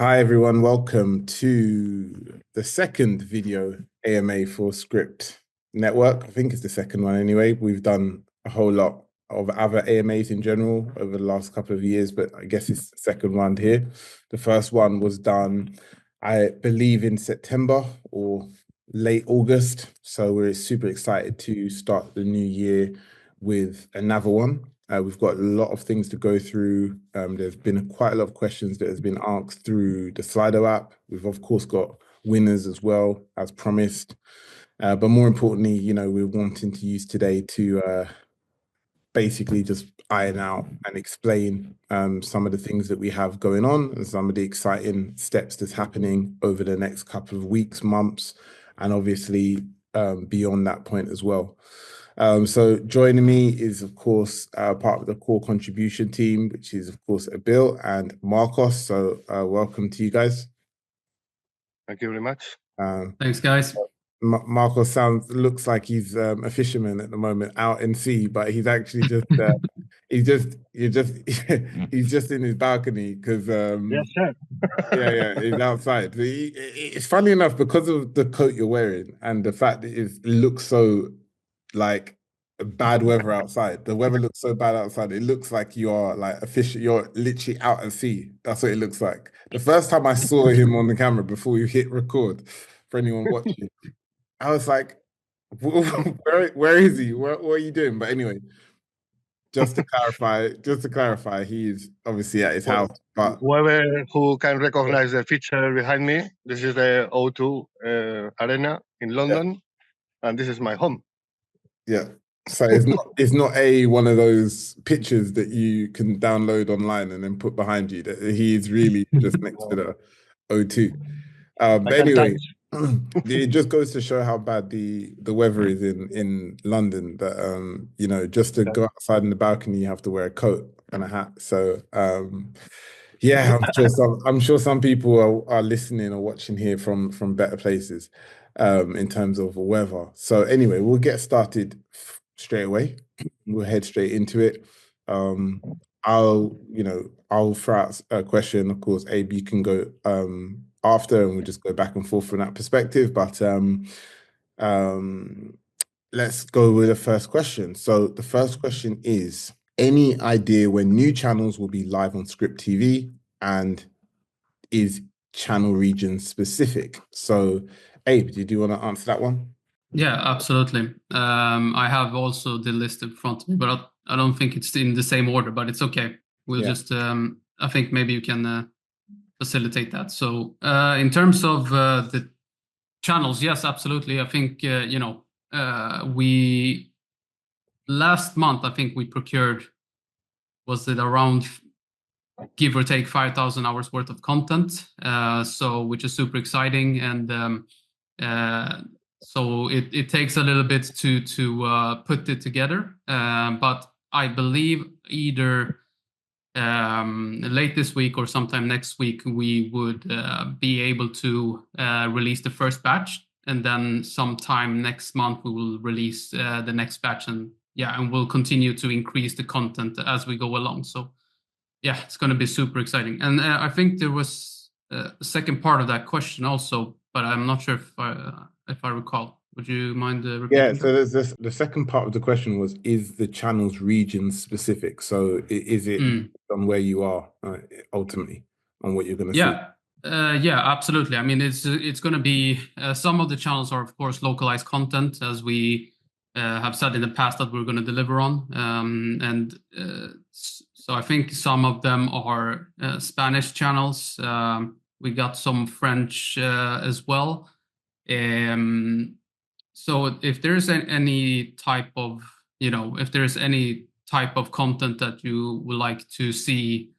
Hi everyone, welcome to the second video AMA for Script Network. I think it's the second one anyway. We've done a whole lot of other AMAs in general over the last couple of years, but I guess it's the second one here. The first one was done, I believe, in September or late August. So we're super excited to start the new year with another one. We've got a lot of things to go through. There's been quite a lot of questions that has been asked through the Slido app. We've of course got winners as well, as promised. But more importantly, we're wanting to use today to basically just iron out and explain some of the things that we have going on and some of the exciting steps that's happening over the next couple of weeks, months, and obviously beyond that point as well. So joining me is, of course, part of the core contribution team, which is, of course, Abil and Marcos. So welcome to you guys. Thank you very much. Thanks, guys. Marcos looks like he's a fisherman at the moment out in sea, but he's actually just he's just in his balcony because Yes, sir. yeah, he's outside. It's funny enough because of the coat you're wearing and the fact that it looks so like bad weather outside. The weather looks so bad outside. It looks like you are like a fish. You're literally out at sea. That's what it looks like. The first time I saw him on the camera before you hit record, for anyone watching, I was like, where is he? What are you doing? But anyway, just to clarify, he's obviously at his house. But whoever who can recognize the feature behind me, this is the O2 Arena in London, and this is my home. Yeah. So it's not one of those pictures that you can download online and then put behind you. That he's really just next to the O2. But anyway, it just goes to show how bad the weather is in London. That just to go outside in the balcony, you have to wear a coat and a hat. So yeah, I'm sure some people are listening or watching here from better places in terms of weather. So anyway, we'll get started straight away. We'll head straight into it. I'll throw out a question. Of course, Abe, you can go after, and we'll just go back and forth from that perspective. But let's go with the first question. So the first question is, any idea when new channels will be live on Script TV, and is channel region specific? So Abe, did you want to answer that one? Yeah, absolutely. I have also the list in front of me, but I don't think it's in the same order, but it's okay. We'll just, I think maybe you can facilitate that. So in terms of the channels, yes, absolutely. I think, last month, I think we procured, was it around, give or take 5,000 hours worth of content. So which is super exciting. And so it takes a little bit to put it together, but I believe either late this week or sometime next week we would be able to release the first batch, and then sometime next month we will release the next batch, and we'll continue to increase the content as we go along. So yeah, it's going to be super exciting. And I think there was a second part of that question also, but I'm not sure if I recall. Would you mind repeating? Yeah, so there's the second part of the question was, is the channel's region specific? So is it on where you are ultimately on what you're going to see? Yeah, absolutely. I mean, it's going to be some of the channels are of course localized content, as we have said in the past that we're going to deliver on, and so I think some of them are Spanish channels. We got some French as well. So if there's any type of, if there's any type of content that you would like to see,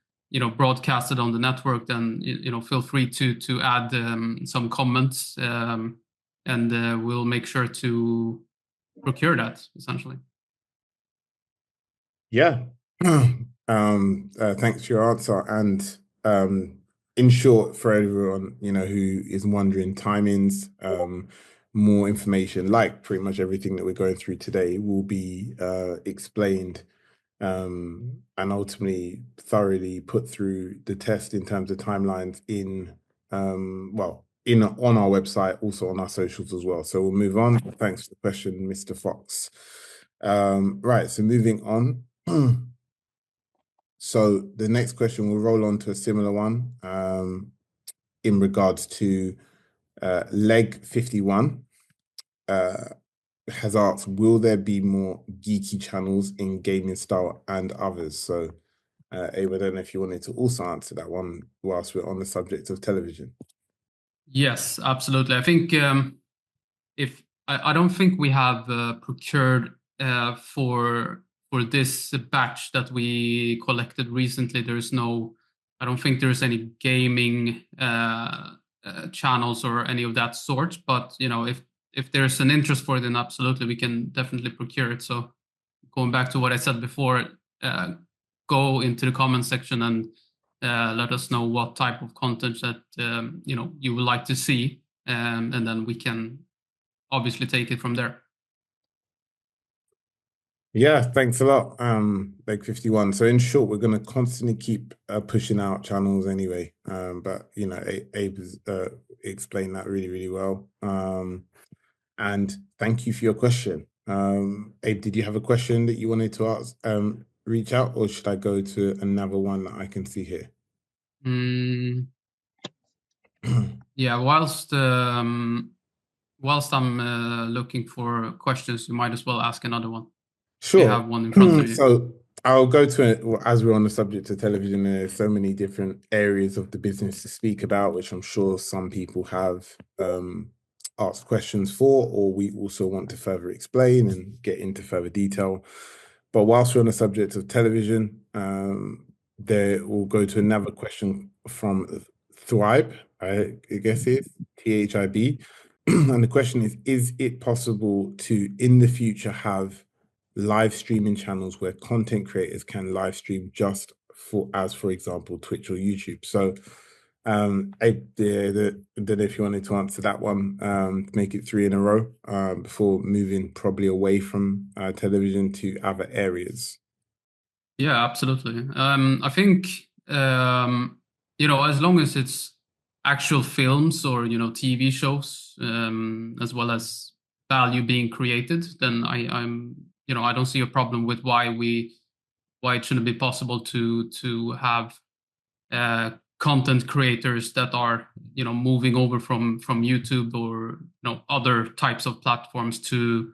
broadcasted on the network, then, feel free to add some comments, and we'll make sure to procure that, essentially. Yeah. Thanks for your answer. And in short, for everyone, who is wondering, timings, more information, like pretty much everything that we're going through today, will be explained and ultimately thoroughly put through the test in terms of timelines on our website, also on our socials as well. So we'll move on. Thanks for the question, Mr. Fox. Right, so moving on. So the next question will roll on to a similar one in regards to Leg 51. Has asked, will there be more geeky channels in gaming style and others? So Abe, I don't know if you wanted to also answer that one whilst we're on the subject of television. Yes, absolutely. I think I don't think we have procured for this batch that we collected recently. I don't think there's any gaming channels or any of that sort. But if there's an interest for it, then absolutely we can definitely procure it. So going back to what I said before, go into the comment section and let us know what type of content that you would like to see, and then we can obviously take it from there. Yeah, thanks a lot, Leg 51. So in short, we're going to constantly keep pushing out channels anyway. But Abe has explained that really, really well. And thank you for your question. Abe, did you have a question that you wanted to ask? Reach out, or should I go to another one that I can see here? Yeah, whilst I'm looking for questions, you might as well ask another one. Sure. You have one in front of you. So I'll go to it as we're on the subject of television. There's so many different areas of the business to speak about, which I'm sure some people have asked questions for, or we also want to further explain and get into further detail. But whilst we're on the subject of television, there we'll go to another question from Thribe, I guess it's THIB. And the question is it possible to, in the future, have live streaming channels where content creators can live stream just for example, Twitch or YouTube? So I don't know if you wanted to answer that one, make it 3 in a row before moving probably away from television to other areas. Yeah, absolutely. I think as long as it's actual films or TV shows, as well as value being created, then I don't see a problem with why it shouldn't be possible to have content creators that are moving over from YouTube or other types of platforms to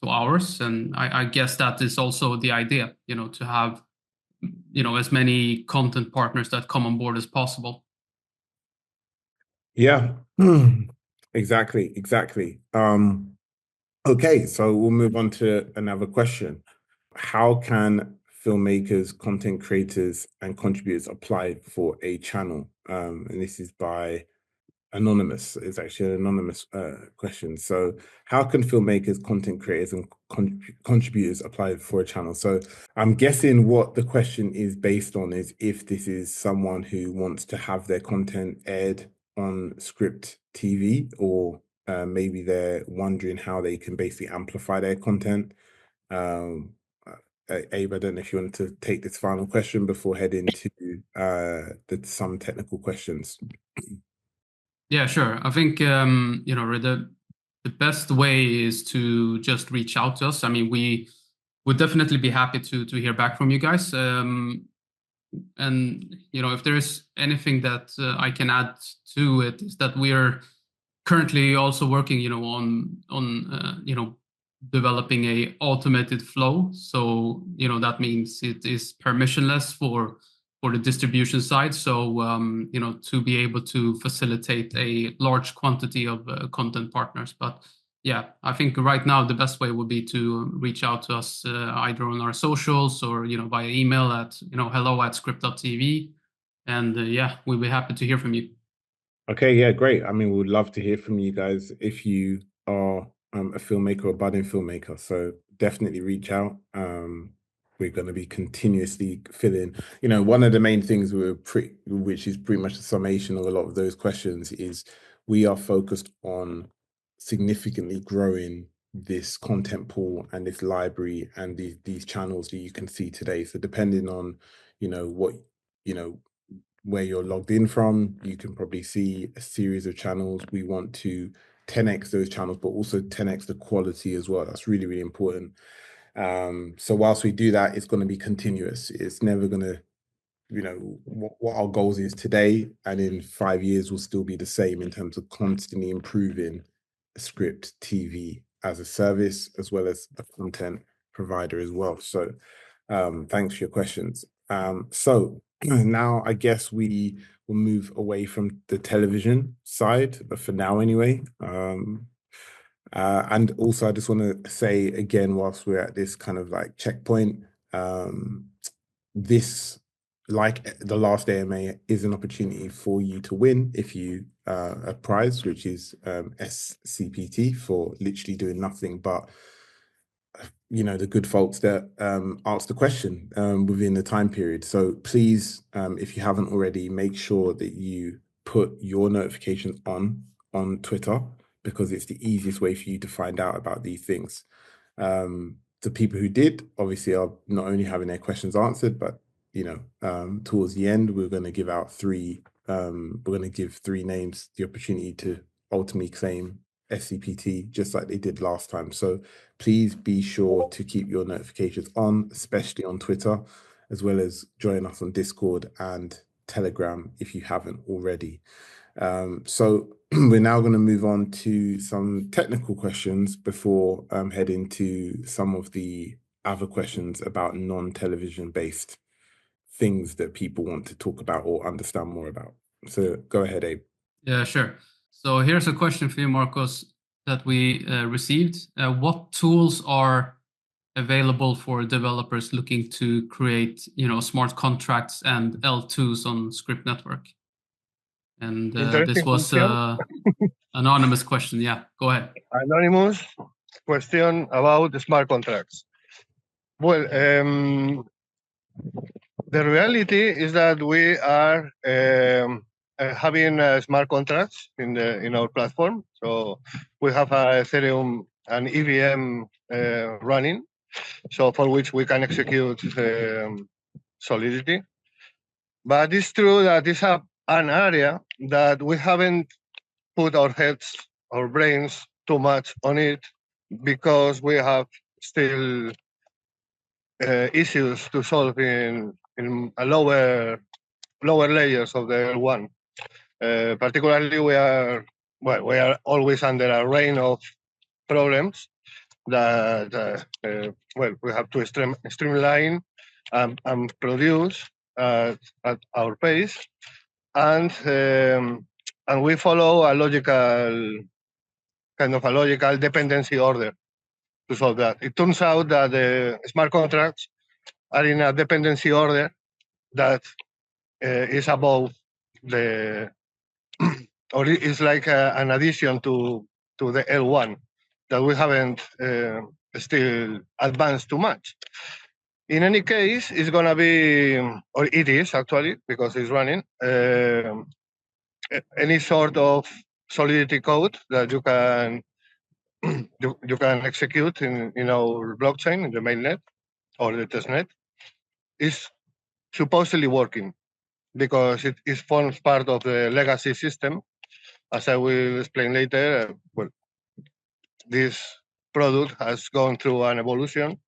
ours. And I guess that is also the idea, to have as many content partners that come on board as possible. Yeah, exactly. Okay, so we'll move on to another question. How can filmmakers, content creators, and contributors apply for a channel? And this is by Anonymous. It's actually an anonymous question. So how can filmmakers, content creators, and contributors apply for a channel? So I'm guessing what the question is based on is if this is someone who wants to have their content aired on Script TV, or maybe they're wondering how they can basically amplify their content. Abe, I don't know if you want to take this final question before heading to some technical questions. Yeah, sure. I think the best way is to just reach out to us. I mean, we would definitely be happy to hear back from you guys. And if there is anything that I can add to it, is that we are currently also working on developing a automated flow. So that means it is permissionless for the distribution side. So to be able to facilitate a large quantity of content partners. But yeah, I think right now the best way would be to reach out to us either on our socials or via email at hello@script.tv, and yeah, we'll be happy to hear from you. Okay, yeah, great. I mean, we would love to hear from you guys if you are a filmmaker or budding filmmaker. So definitely reach out. We're going to be continuously filling. One of the main things which is pretty much the summation of a lot of those questions, is we are focused on significantly growing this content pool and this library and these channels that you can see today. So depending on, what, where you're logged in from, you can probably see a series of channels. We want to 10x those channels, but also 10x the quality as well. That's really, really important. So whilst we do that, it's going to be continuous. It's never going to, what our goals is today and in 5 years will still be the same in terms of constantly improving Script TV as a service, as well as a content provider as well. So thanks for your questions. So now I guess we will move away from the television side, but for now anyway. And also I just want to say again, whilst we're at this kind of like checkpoint, this, like the last AMA, is an opportunity for you to win if you a prize, which is SCPT, for literally doing nothing but the good folks that asked the question within the time period. So please, if you haven't already, make sure that you put your notifications on Twitter, because it's the easiest way for you to find out about these things. The people who did obviously are not only having their questions answered, but towards the end, we're going to give out three names the opportunity to ultimately claim SCPT, just like they did last time. So please be sure to keep your notifications on, especially on Twitter, as well as join us on Discord and Telegram if you haven't already. So we're now going to move on to some technical questions before heading to some of the other questions about non-television based things that people want to talk about or understand more about. So go ahead, Abe. Yeah, sure. So here's a question for you, Marcos, that we received. What tools are available for developers looking to create, smart contracts and L2s on Script Network? And this was an anonymous question. Yeah, go ahead. Anonymous question about the smart contracts. Well, the reality is that we are having smart contracts in our platform. So we have a Ethereum and EVM running, so for which we can execute Solidity. But it's true that it's an area that we haven't put our heads, our brains too much on it, because we have still issues to solve in a lower layers of the L1. Particularly, we are always under a rain of problems that we have to streamline and produce at our pace, and we follow a logical dependency order to solve that. It turns out that the smart contracts are in a dependency order that is above the, or it's like an addition to the L1 that we haven't still advanced too much. In any case, it's going to be, or it is actually, because it's running, any sort of Solidity code that you can you can execute in our blockchain, in the mainnet or the testnet, is supposedly working, because it forms part of the legacy system. As I will explain later, this product has gone through an evolution,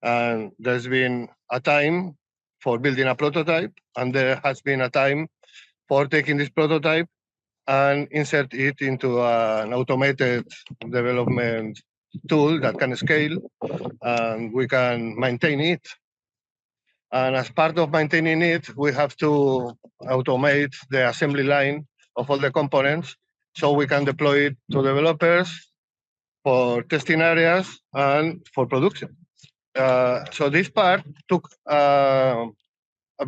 and there's been a time for building a prototype, and there has been a time for taking this prototype and insert it into an automated development tool that can scale, and we can maintain it. And as part of maintaining it, we have to automate the assembly line of all the components, so we can deploy it to developers for testing areas and for production. So this part took a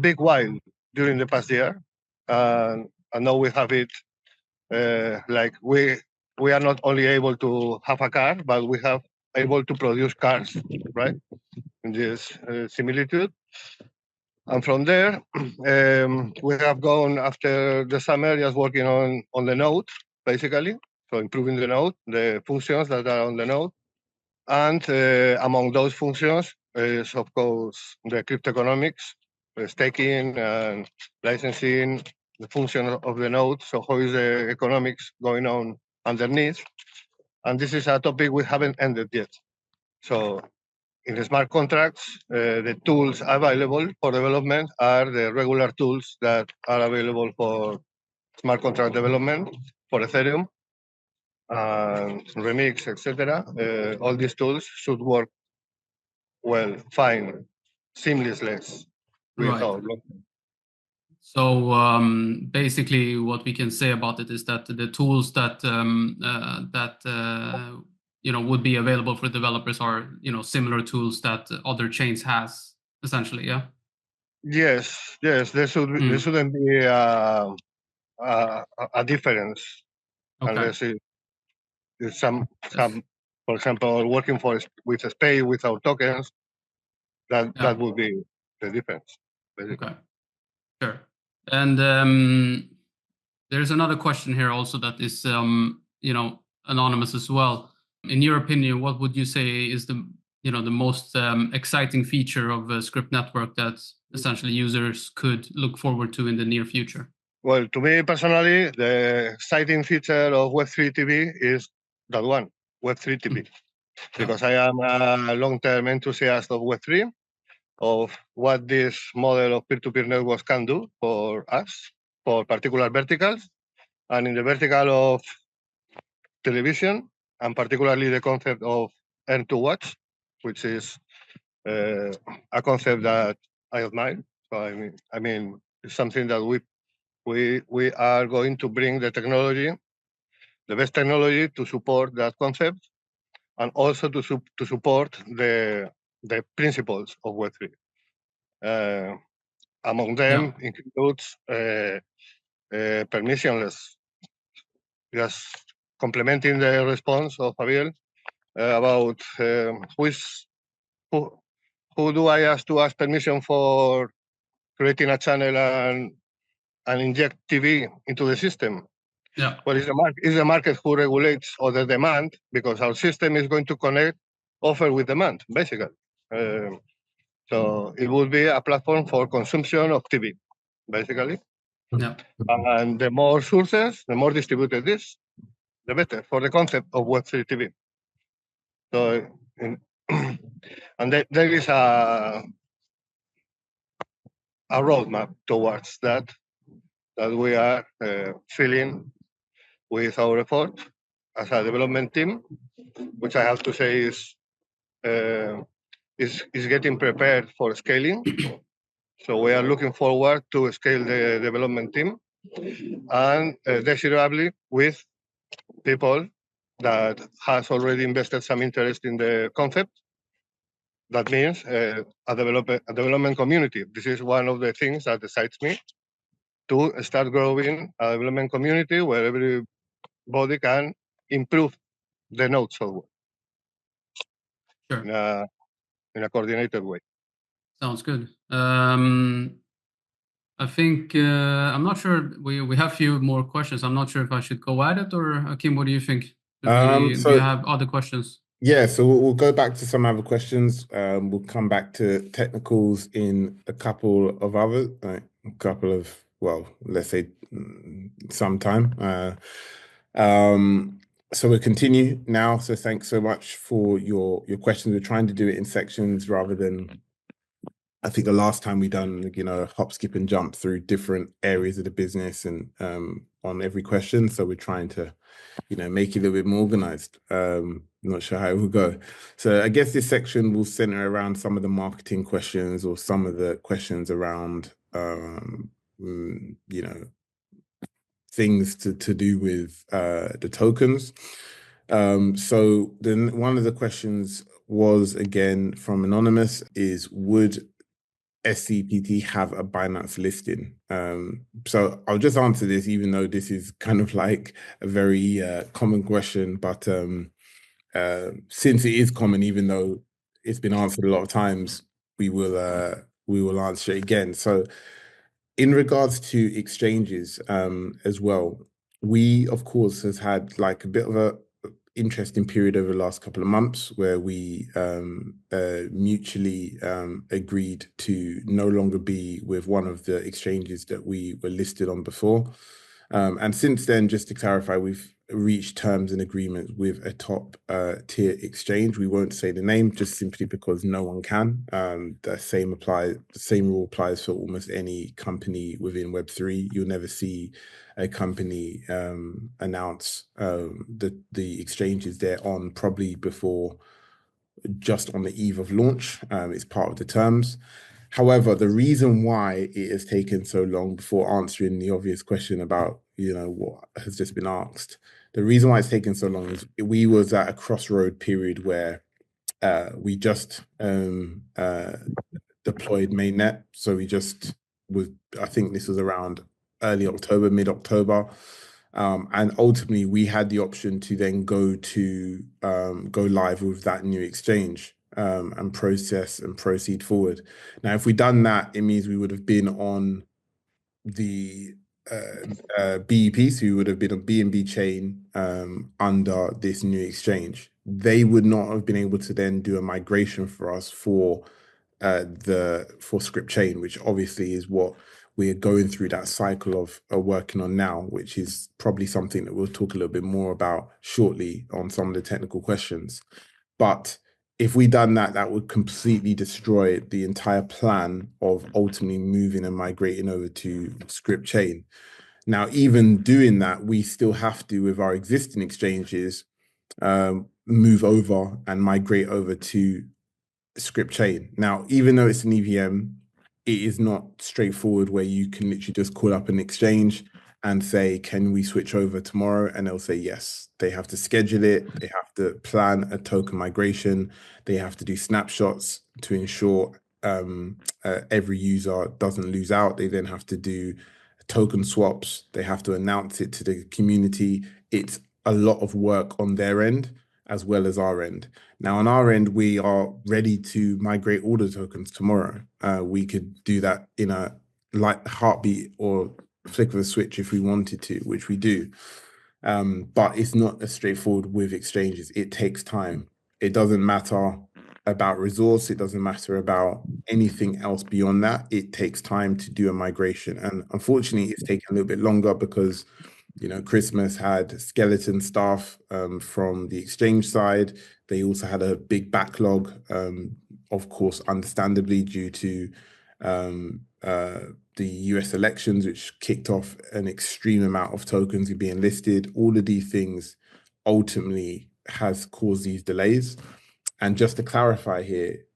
big while during the past year, and now we have it. Like we are not only able to have a car, but we have able to produce cars, right? In this similitude. And from there, we have gone after the summer just working on the node, basically. So improving the node, the functions that are on the node. And among those functions is, of course, the cryptoeconomics, staking and licensing, the function of the node. So how is the economics going on underneath? And this is a topic we haven't ended yet. So in the smart contracts, the tools available for development are the regular tools that are available for smart contract development for Ethereum and Remix, etc. All these tools should work well, fine, seamlessly with Right. our blockchain. So basically, what we can say about it is that the tools that would be available for developers are similar tools that other chains has essentially. Yeah. Yes, there shouldn't be a difference unless it's some, for example, working with SPay without tokens. That would be the difference. Basically. Okay, sure. And there's another question here also that is anonymous as well. In your opinion, what would you say is the most exciting feature of a Script network that essentially users could look forward to in the near future? Well, to me personally, the exciting feature of Web3 TV is that one, Web3 TV, because I am a long-term enthusiast of Web3, of what this model of peer-to-peer networks can do for us, for particular verticals, and in the vertical of television, and particularly the concept of earn to watch, which is a concept that I admire. So I mean, it's something that we are going to bring the technology, the best technology, to support that concept, and also to support the principles of Web3. Among them includes permissionless. Just complementing the response of Javier about who do I ask to ask permission for creating a channel and inject TV into the system? Yeah. Well, it's the market who regulates all the demand, because our system is going to connect offer with demand, basically. So it would be a platform for consumption of TV, basically. Yeah. And the more sources, the more distributed it is, the better for the concept of Web3 TV. So, and there is a roadmap towards that we are filling with our effort as a development team, which I have to say is getting prepared for scaling. So we are looking forward to scale the development team, and desirably with people that has already invested some interest in the concept. That means a development community. This is one of the things that excites me, to start growing a development community where everybody can improve the node software in a coordinated way. Sounds good. I think I'm not sure. We have a few more questions. I'm not sure if I should go at it, or Kim, what do you think? Do you have other questions? Yeah, so we'll go back to some other questions. We'll come back to technicals in a couple of others, let's say sometime. So we'll continue now. So thanks so much for your questions. We're trying to do it in sections rather than, I think the last time we done, hop, skip, and jump through different areas of the business and on every question. So we're trying to, make it a little bit more organized. Not sure how it will go. So I guess this section will center around some of the marketing questions or some of the questions around, things to do with the tokens. So then one of the questions was, again, from Anonymous, is would SCPT have a Binance listing? So I'll just answer this, even though this is kind of like a very common question, but since it is common, even though it's been answered a lot of times, we will answer it again. So in regards to exchanges as well, we of course has had like a bit of interesting period over the last couple of months where we mutually agreed to no longer be with one of the exchanges that we were listed on before. And since then, just to clarify, we've reached terms and agreements with a top tier exchange. We won't say the name just simply because no one can. The same rule applies for almost any company within Web3. You'll never see a company announce the exchanges they're on probably before just on the eve of launch. It's part of the terms. However, the reason why it has taken so long, before answering the obvious question about, what has just been asked, the reason why it's taken so long is we was at a crossroad period where we just deployed Mainnet. So we just I think this was around early October, mid-October. And ultimately we had the option to then go live with that new exchange and process and proceed forward. Now, if we'd done that, it means we would have been on the BEP, so we would have been on BNB chain under this new exchange. They would not have been able to then do a migration for us for Script chain, which obviously is what we're going through that cycle of working on now, which is probably something that we'll talk a little bit more about shortly on some of the technical questions. But if we done that, that would completely destroy the entire plan of ultimately moving and migrating over to Script chain. Now, even doing that, we still have to, with our existing exchanges, move over and migrate over to Script chain. Now, even though it's an EVM, it is not straightforward where you can literally just call up an exchange and say, can we switch over tomorrow? And they'll say yes. They have to schedule it. They have to plan a token migration. They have to do snapshots to ensure every user doesn't lose out. They then have to do token swaps. They have to announce it to the community. It's a lot of work on their end as well as our end. Now, on our end, we are ready to migrate all the tokens tomorrow. We could do that in a light heartbeat or flick of a switch if we wanted to, which we do. But it's not as straightforward with exchanges. It takes time. It doesn't matter about resource. It doesn't matter about anything else beyond that. It takes time to do a migration. And unfortunately, it's taken a little bit longer because Christmas had skeleton staff from the exchange side. They also had a big backlog, of course, understandably due to the US elections, which kicked off an extreme amount of tokens being listed. All of these things ultimately has caused these delays. And just to clarify here,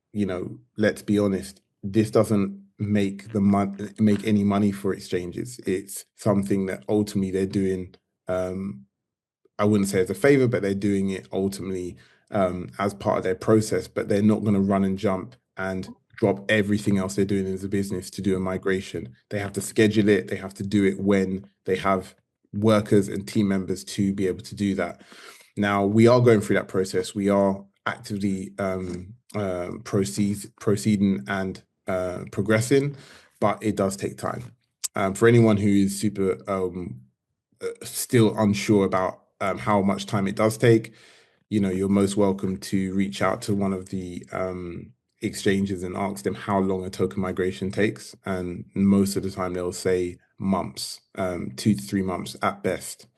let's be honest, this doesn't make any money for exchanges. It's something that ultimately they're doing, I wouldn't say as a favor, but they're doing it ultimately as part of their process, but they're not going to run and jump and drop everything else they're doing as a business to do a migration. They have to schedule it. They have to do it when they have workers and team members to be able to do that. Now, we are going through that process. We are actively proceeding and progressing, but it does take time. For anyone who is super still unsure about how much time it does take, you're most welcome to reach out to one of the exchanges and ask them how long a token migration takes. And most of the time they'll say months, 2 to 3 months at best.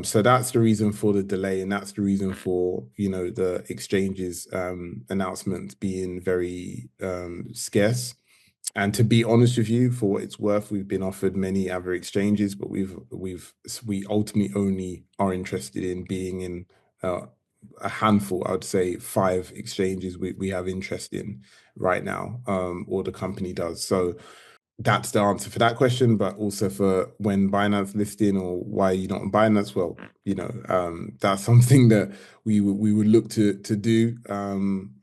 So that's the reason for the delay, and that's the reason for the exchanges announcements being very scarce. And to be honest with you, for what it's worth, we've been offered many other exchanges, but we ultimately only are interested in being in a handful. I would say 5 exchanges we have interest in right now, or the company does. So that's the answer for that question, but also for when Binance listing or why you're not on Binance. Well, that's something that we would look to do,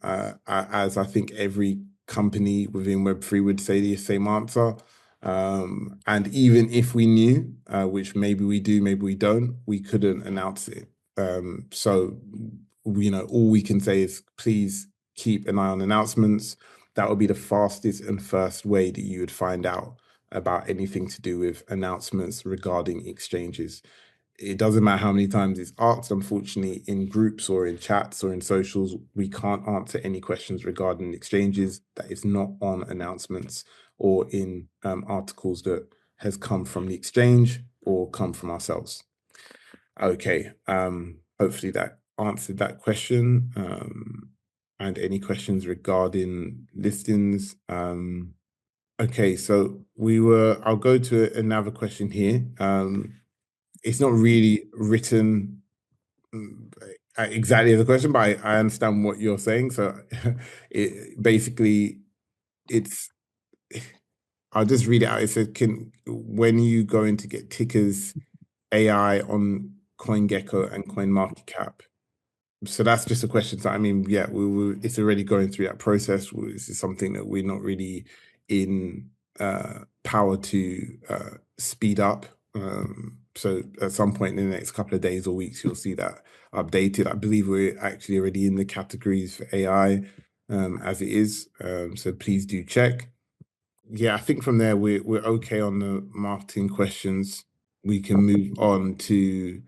as I think every company within Web3 would say the same answer. And even if we knew, which maybe we do, maybe we don't, we couldn't announce it. So all we can say is please keep an eye on announcements. That would be the fastest and first way that you would find out about anything to do with announcements regarding exchanges. it doesn't matter how many times it's asked. Unfortunately, in groups or in chats or in socials, we can't answer any questions regarding exchanges that is not on announcements or in articles that has come from the exchange or come from ourselves. Okay, hopefully that answered that question. And any questions regarding listings. Okay, so I'll go to another question here. It's not really written exactly as a question, but I understand what you're saying. So I'll just read it out. It says, when you going to get tickers AI on CoinGecko and CoinMarketCap? So that's just a question. So I mean, yeah, it's already going through that process. This is something that we're not really in power to speed up. So at some point in the next couple of days or weeks, you'll see that updated. I believe we're actually already in the categories for AI as it is. So please do check. Yeah, I think from there we're okay on the marketing questions. We can move on to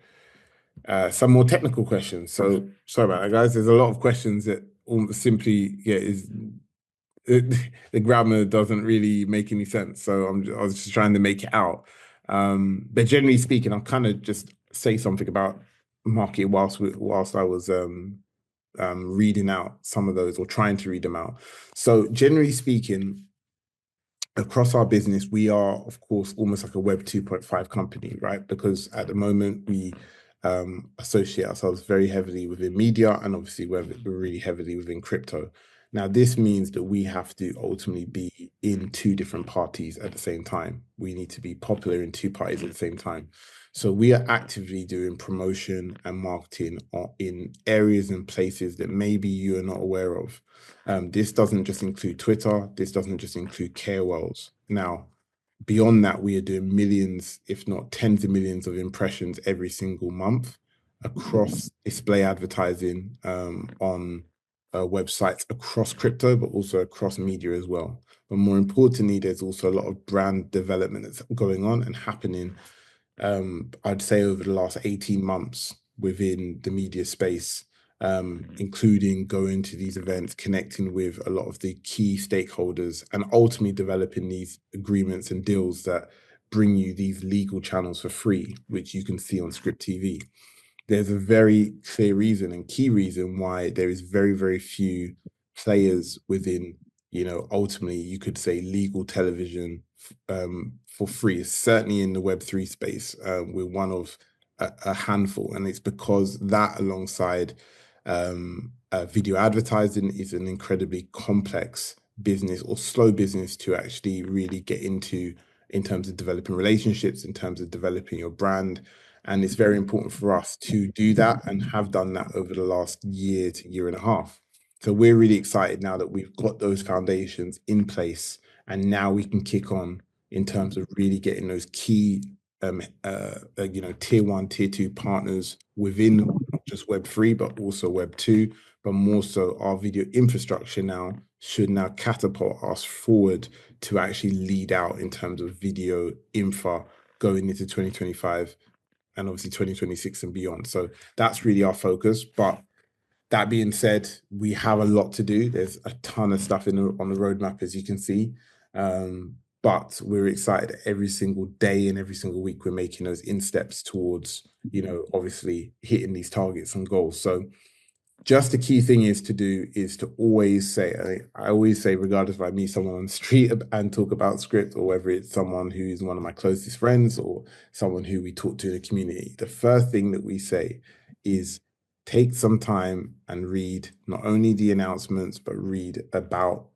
some more technical questions. So sorry about that, guys. There's a lot of questions that simply, the grammar doesn't really make any sense. So I was just trying to make it out. But generally speaking, I'll kind of just say something about market whilst I was reading out some of those or trying to read them out. So generally speaking, across our business, we are, of course, almost like a Web 2.5 company, right? Because at the moment, we associate ourselves very heavily within media, and obviously we're really heavily within crypto. Now, this means that we have to ultimately be in two different parties at the same time. We need to be popular in two parties at the same time. So we are actively doing promotion and marketing in areas and places that maybe you are not aware of. This doesn't just include Twitter. This doesn't just include KOLs. Now, beyond that, we are doing millions, if not tens of millions of impressions every single month across display advertising on websites across crypto, but also across media as well. But more importantly, there's also a lot of brand development that's going on and happening, I'd say over the last 18 months within the media space, including going to these events, connecting with a lot of the key stakeholders, and ultimately developing these agreements and deals that bring you these legal channels for free, which you can see on Script TV. There's a very clear reason and key reason why there is very, very few players within, ultimately you could say legal television for free. Certainly in the Web3 space, we're one of a handful, and it's because that alongside video advertising is an incredibly complex business or slow business to actually really get into in terms of developing relationships, in terms of developing your brand. And it's very important for us to do that and have done that over the last year to year and a half. So we're really excited now that we've got those foundations in place, and now we can kick on in terms of really getting those key tier 1, tier 2 partners within not just Web3, but also Web2, but more so our video infrastructure now should now catapult us forward to actually lead out in terms of video infra going into 2025 and obviously 2026 and beyond. So that's really our focus. But that being said, we have a lot to do. There's a ton of stuff on the roadmap, as you can see. But we're excited every single day and every single week we're making those steps towards, obviously hitting these targets and goals. So just the key thing is to always say, I always say, regardless if I meet someone on the street and talk about script, or whether it's someone who's one of my closest friends or someone who we talk to in the community, the first thing that we say is take some time and read not only the announcements, but read about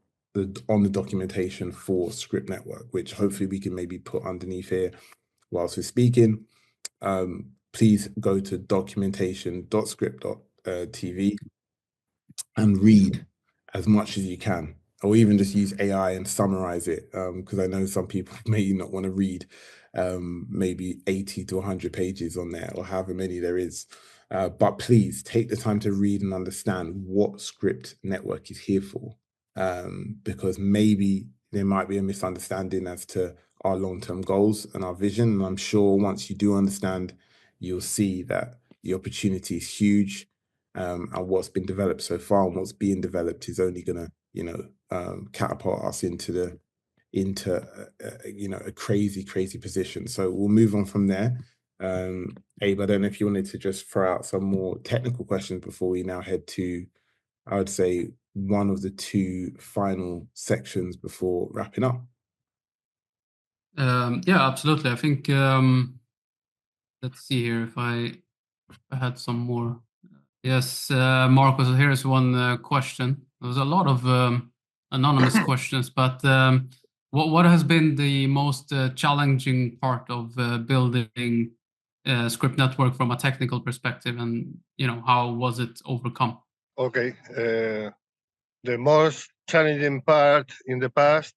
on the documentation for Script Network, which hopefully we can maybe put underneath here whilst we're speaking. Please go to documentation.script.tv and read as much as you can, or even just use AI and summarize it, because I know some people may not want to read maybe 80 to 100 pages on there, or however many there is. But please take the time to read and understand what Script Network is here for, because maybe there might be a misunderstanding as to our long-term goals and our vision. And I'm sure once you do understand you'll see that the opportunity is huge, and what's been developed so far and what's being developed is only going to, catapult us into a crazy position. So we'll move on from there. Abe, I don't know if you wanted to just throw out some more technical questions before we now head to, I would say, one of the two final sections before wrapping up. Yeah, absolutely. I think, let's see here if I had some more. Yes, Marcus, here's one question. There was a lot of anonymous questions, but what has been the most challenging part of building Script Network from a technical perspective, and how was it overcome? Okay, the most challenging part in the past,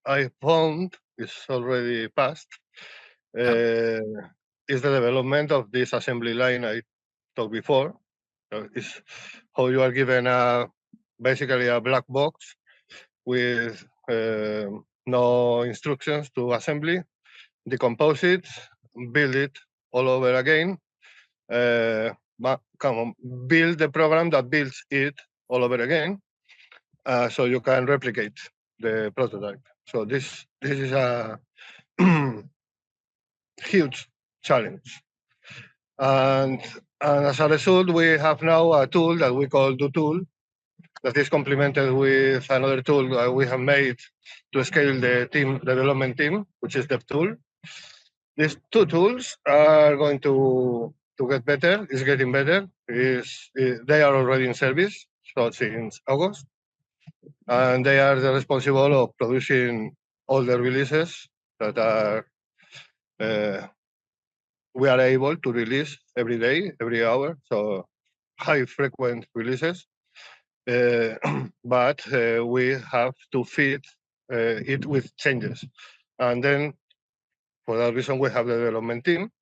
I found, is already past, is the development of this assembly line I talked before. It's how you are given basically a black box with no instructions to assembly, decompose it, build it all over again. Build the program that builds it all over again, so you can replicate the prototype. So this is a huge challenge. And as a result, we have now a tool that we call DoTool, that is complemented with another tool that we have made to scale the development team, which is DevTool. These two tools are going to get better. It's getting better. They are already in service, so since August, and they are responsible of producing all the releases that are we are able to release every day, every hour. So high frequent releases. But we have to feed it with changes. And then for that reason, we have the development team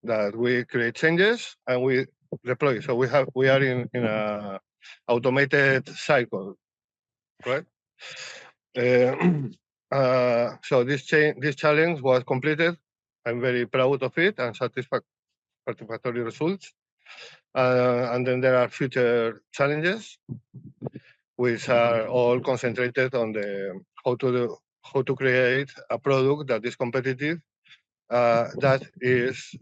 that we create changes and we deploy. So we are in a automated cycle, right? So this challenge was completed. I'm very proud of it and satisfactory results. And then there are future challenges, which are all concentrated on the how to create a product that is competitive, that is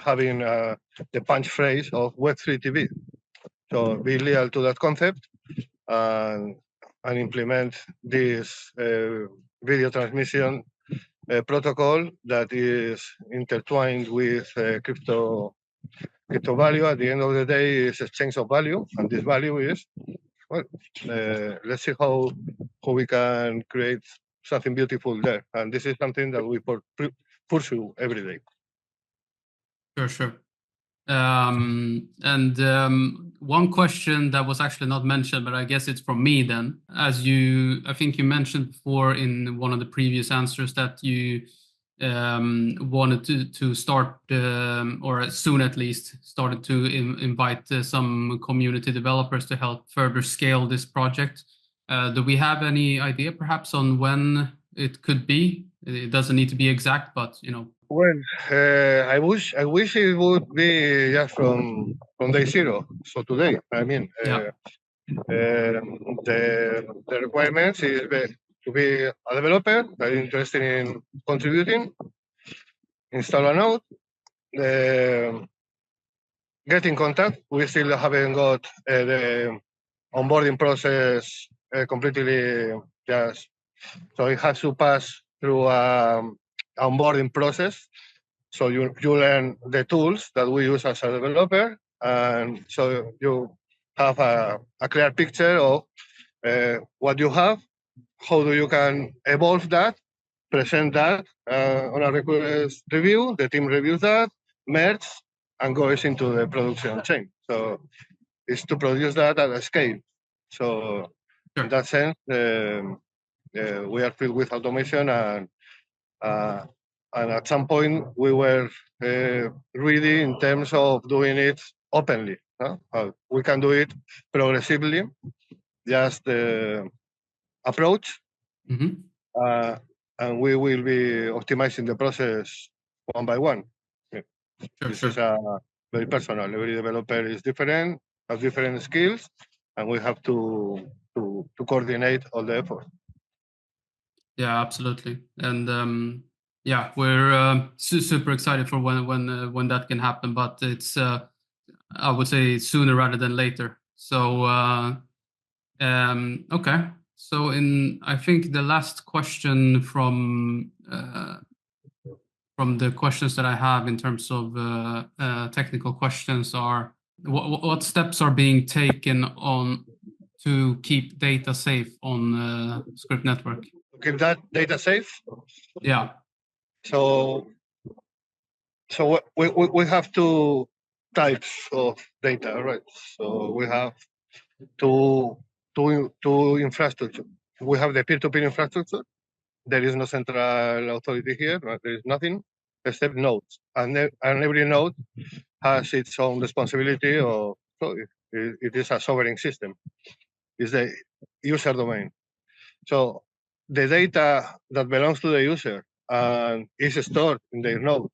having the punch phrase of Web3 TV. So be loyal to that concept and implement this video transmission protocol that is intertwined with crypto value. At the end of the day, is exchange of value, and this value is, well, let's see how we can create something beautiful there. And this is something that we pursue every day. Sure. And one question that was actually not mentioned, but I guess it's from me then. I think you mentioned before in one of the previous answers that you wanted to start, or soon at least, started to invite some community developers to help further scale this project. Do we have any idea perhaps on when it could be? It doesn't need to be exact, but Well, I wish it would be just from day zero. So today, I mean, the requirements is to be a developer that is interested in contributing, install a node, get in contact. We still haven't got the onboarding process completely just, so it has to pass through onboarding process. So you learn the tools that we use as a developer, and so you have a clear picture of what you have, how you can evolve that, present that on a request review, the team reviews that, merge, and goes into the production chain. So it's to produce that at a scale. So in that sense, we are filled with automation, and at some point we were ready in terms of doing it openly. We can do it progressively, just the approach, and we will be optimizing the process one by one. Sure, This sure. is very personal. Every developer is different, has different skills, and we have to coordinate all the effort. Yeah, absolutely. And yeah, we're super excited for when that can happen. But it's I would say sooner rather than later. So okay. So I think the last question from the questions that I have in terms of technical questions are what steps are being taken on to keep data safe on Script Network? Keep that data safe. Yeah. So we have two types of data, right? So we have two infrastructure. We have the peer-to-peer infrastructure. There is no central authority here. There is nothing except nodes, and every node has its own responsibility. So it is a sovereign system. It's the user domain. So the data that belongs to the user is stored in their node.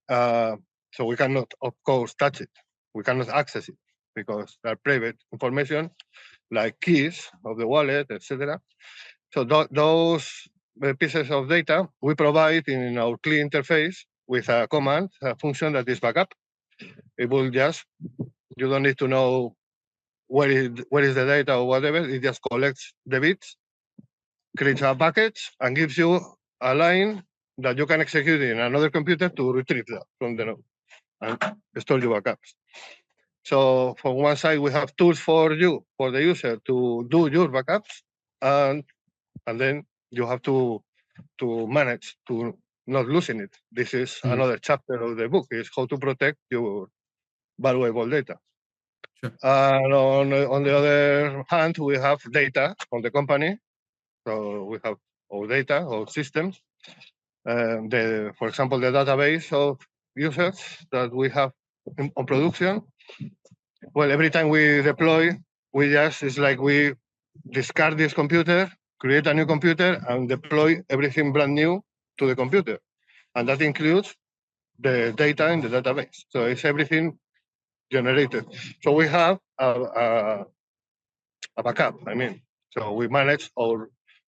So we cannot, of course, touch it. We cannot access it because they're private information, like keys of the wallet, etc. So those pieces of data we provide in our CLI interface with a command, a function that is backup. It will just, you don't need to know where is the data or whatever. It just collects the bits, creates a package, and gives you a line that you can execute in another computer to retrieve that from the node and store your backups. So from one side, we have tools for you, for the user, to do your backups, and then you have to manage to not losing it. This is another chapter of the book, is how to protect your valuable data. Sure. And on the other hand, we have data from the company. So we have our data, our systems. For example, the database of users that we have on production. Well, every time we deploy, it's like we discard this computer, create a new computer, and deploy everything brand new to the computer. And that includes the data in the database. So it's everything generated. So we have a backup, I mean. So we manage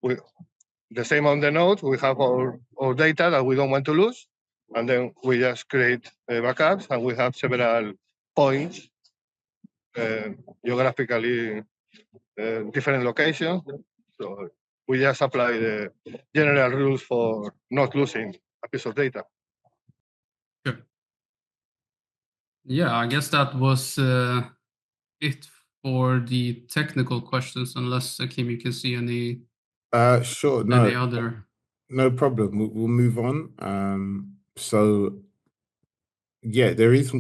the same on the nodes, we have our data that we don't want to lose, and then we just create backups, and we have several points geographically different locations. So we just apply the general rules for not losing a piece of data. Sure. Yeah, I guess that was it for the technical questions, unless Akim, you can see any Sure. any other. No problem. We'll move on. So yeah, there is.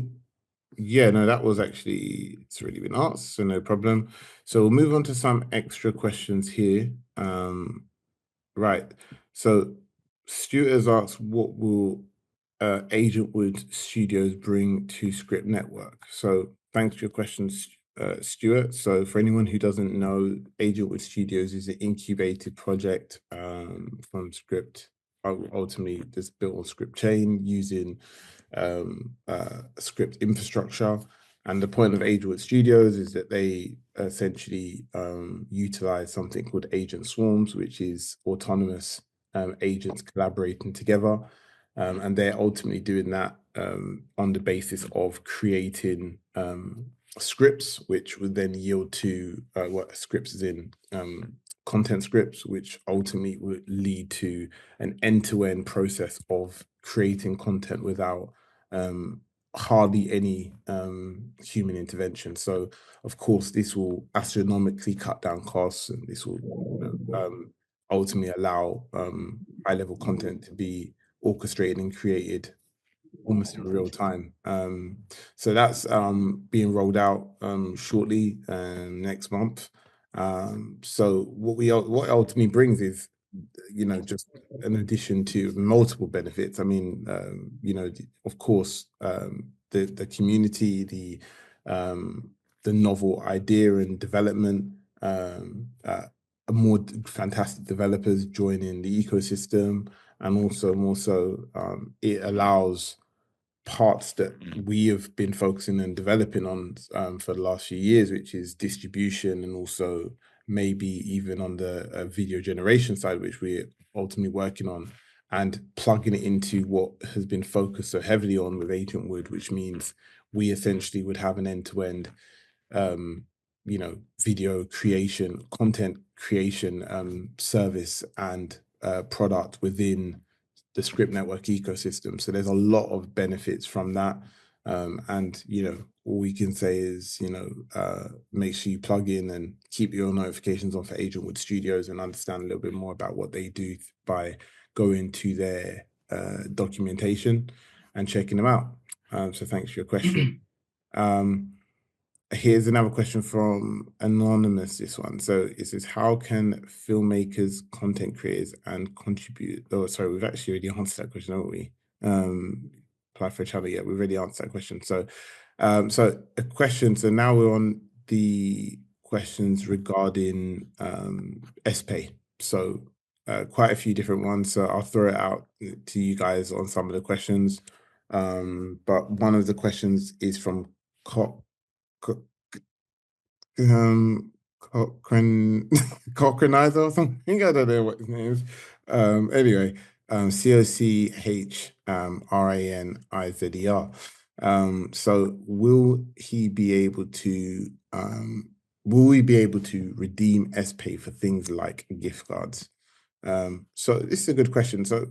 Yeah, no, that was actually, it's already been asked, so no problem. So we'll move on to some extra questions here. Right. So Stuart has asked, what will Agentwood Studios bring to Script Network? So thanks for your questions, Stuart. So for anyone who doesn't know, Agentwood Studios is an incubated project from Script, ultimately that's built on Script Chain using Script infrastructure. And the point of Agentwood Studios is that they essentially utilize something called agent swarms, which is autonomous agents collaborating together. And they're ultimately doing that on the basis of creating scripts, which would then yield to what scripts is in content scripts, which ultimately would lead to an end-to-end process of creating content without hardly any human intervention. So of course this will astronomically cut down costs, and this will ultimately allow high-level content to be orchestrated and created almost in real time. So that's being rolled out shortly next month. So what ultimately brings is, just an addition to multiple benefits. I mean, of course, the community, the novel idea and development, more fantastic developers joining the ecosystem, and also more so, it allows parts that we have been focusing and developing on for the last few years, which is distribution, and also maybe even on the video generation side, which we're ultimately working on, and plugging it into what has been focused so heavily on with Agentwood, which means we essentially would have an end-to-end video creation, content creation service and product within the Script Network ecosystem. So there's a lot of benefits from that. And, all we can say is, make sure you plug in and keep your notifications on for Agentwood Studios and understand a little bit more about what they do by going to their documentation and checking them out. So thanks for your question. Here's another question from Anonymous, this one. So it says, how can filmmakers, content creators, and contribute? Oh, sorry, we've actually already answered that question, haven't we? Apply for a channel, yeah, we've already answered that question. So, so a question, so now we're on the questions regarding SPay. So quite a few different ones. So I'll throw it out to you guys on some of the questions. But one of the questions is from Cochranizer or something. I don't know what his name is. Anyway, COCHRANIZER. So will we be able to redeem SPay for things like gift cards? So this is a good question. So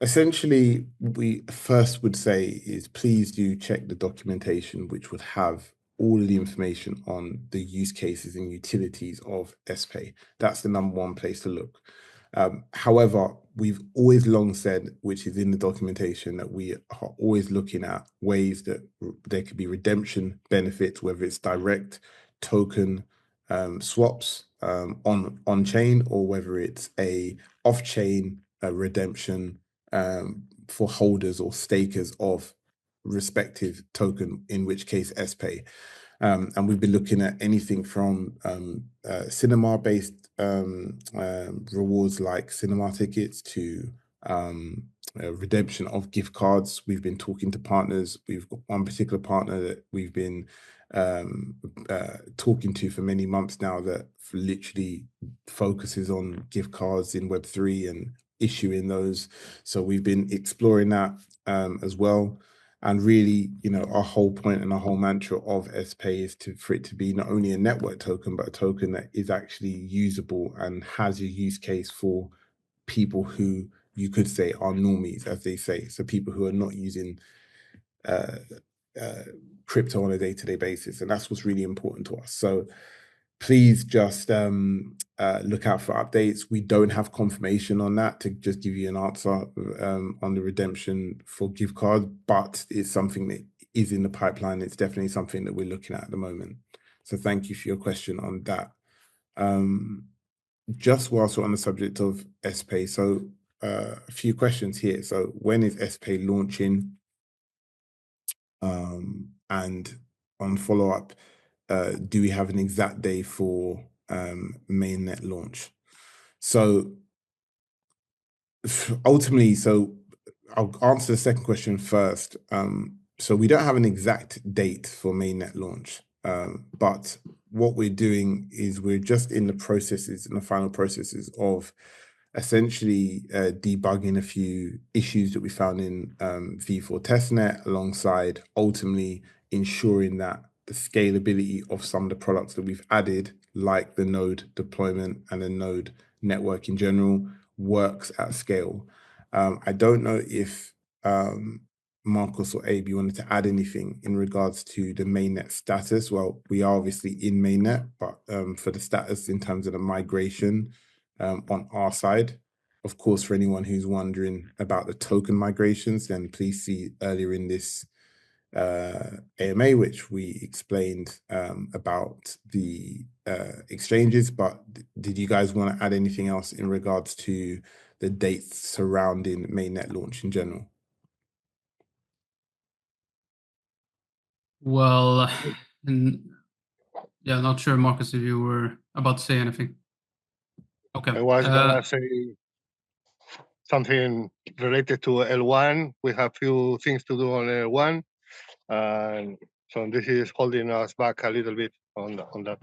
essentially, we first would say is please do check the documentation, which would have all of the information on the use cases and utilities of SPay. That's the number one place to look. However, we've always long said, which is in the documentation, that we are always looking at ways that there could be redemption benefits, whether it's direct token swaps on chain, or whether it's a off-chain redemption for holders or stakers of respective token, in which case SPay. And we've been looking at anything from cinema-based rewards like cinema tickets to redemption of gift cards. We've been talking to partners. We've got one particular partner that we've been talking to for many months now that literally focuses on gift cards in Web3 and issuing those. So we've been exploring that as well. And really, our whole point and our whole mantra of SPay is for it to be not only a network token, but a token that is actually usable and has a use case for people who you could say are normies, as they say. So people who are not using crypto on a day-to-day basis. And that's what's really important to us. So please just look out for updates. We don't have confirmation on that to just give you an answer on the redemption for gift cards, but it's something that is in the pipeline. It's definitely something that we're looking at the moment. So thank you for your question on that. Just whilst we're on the subject of SPay, so a few questions here. So when is SPay launching? And on follow-up, do we have an exact day for mainnet launch? So ultimately, so I'll answer the second question first. So we don't have an exact date for mainnet launch, but what we're doing is we're just in the final processes of essentially debugging a few issues that we found in V4 testnet, alongside ultimately ensuring that the scalability of some of the products that we've added, like the node deployment and the node network in general, works at scale. I don't know if Marcus or Abe, you wanted to add anything in regards to the mainnet status. Well, we are obviously in mainnet, but for the status in terms of the migration on our side, of course, for anyone who's wondering about the token migrations, then please see earlier in this AMA, which we explained about the exchanges. But did you guys want to add anything else in regards to the dates surrounding mainnet launch in general? Well, yeah, not sure, Marcus, if you were about to say anything. Okay. I was gonna say something related to L1. We have few things to do on L1, and so this is holding us back a little bit on that.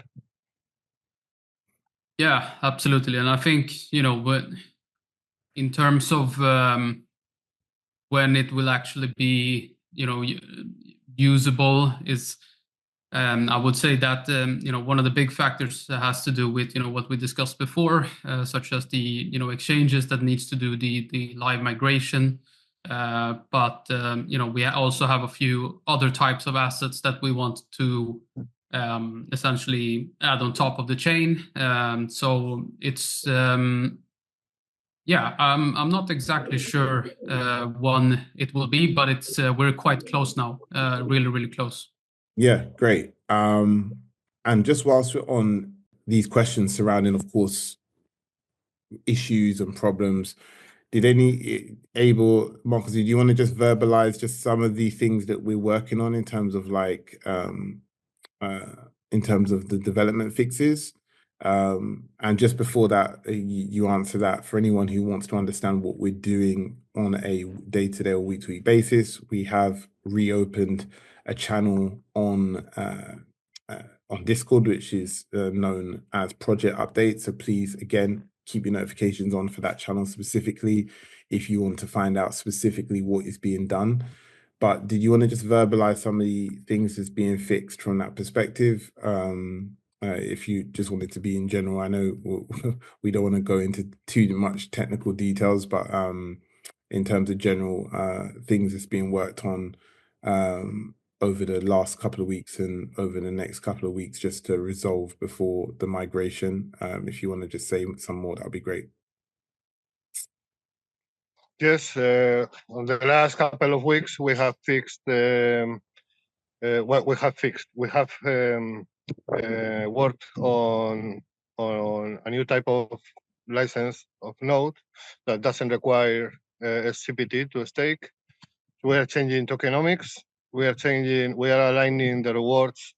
Yeah, absolutely. And I think, but in terms of when it will actually be, usable is, I would say that, one of the big factors has to do with, what we discussed before, such as the, exchanges that needs to do the live migration. But we also have a few other types of assets that we want to essentially add on top of the chain. So it's, I'm not exactly sure when it will be, but it's we're quite close now, really, really close. Yeah, great. And just whilst we're on these questions surrounding, of course, issues and problems, Marcus, do you want to just verbalize just some of the things that we're working on in terms of like in terms of the development fixes? And just before that, you answer that, for anyone who wants to understand what we're doing on a day-to-day or week-to-week basis, we have reopened a channel on Discord, which is known as Project Update. So please, again, keep your notifications on for that channel specifically if you want to find out specifically what is being done. But did you want to just verbalize some of the things that's being fixed from that perspective? If you just wanted to be in general, I know we don't want to go into too much technical details, but in terms of general things that's being worked on over the last couple of weeks and over the next couple of weeks, just to resolve before the migration. If you want to just say some more, that'd be great. Yes, on the last couple of weeks, we have fixed what we have fixed. We have worked on a new type of license of node that doesn't require SCPT to stake. We are changing tokenomics. We are aligning the rewards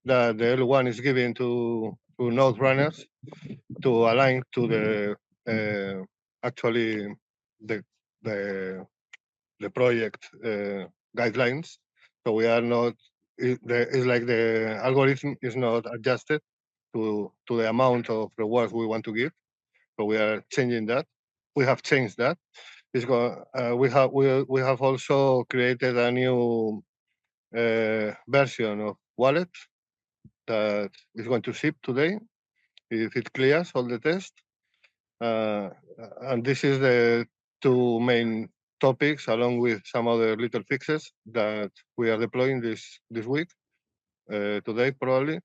that the L1 is giving to node runners to align to the actually the project guidelines. So we are not. It's like the algorithm is not adjusted to the amount of rewards we want to give. So we are changing that. We have changed that. We have also created a new version of wallet that is going to ship today if it clears all the tests. And this is the two main topics, along with some other little fixes that we are deploying this week, today probably.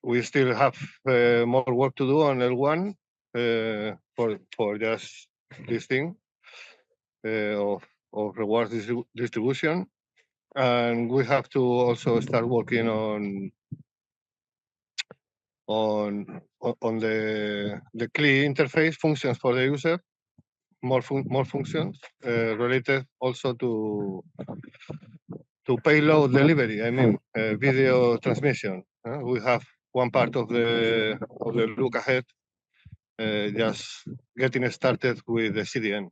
We still have more work to do on L1 for just this thing of rewards distribution, and we have to also start working on the CLI interface functions for the user, more functions related also to payload delivery. I mean, video transmission. We have one part of the look ahead, just getting started with the CDN.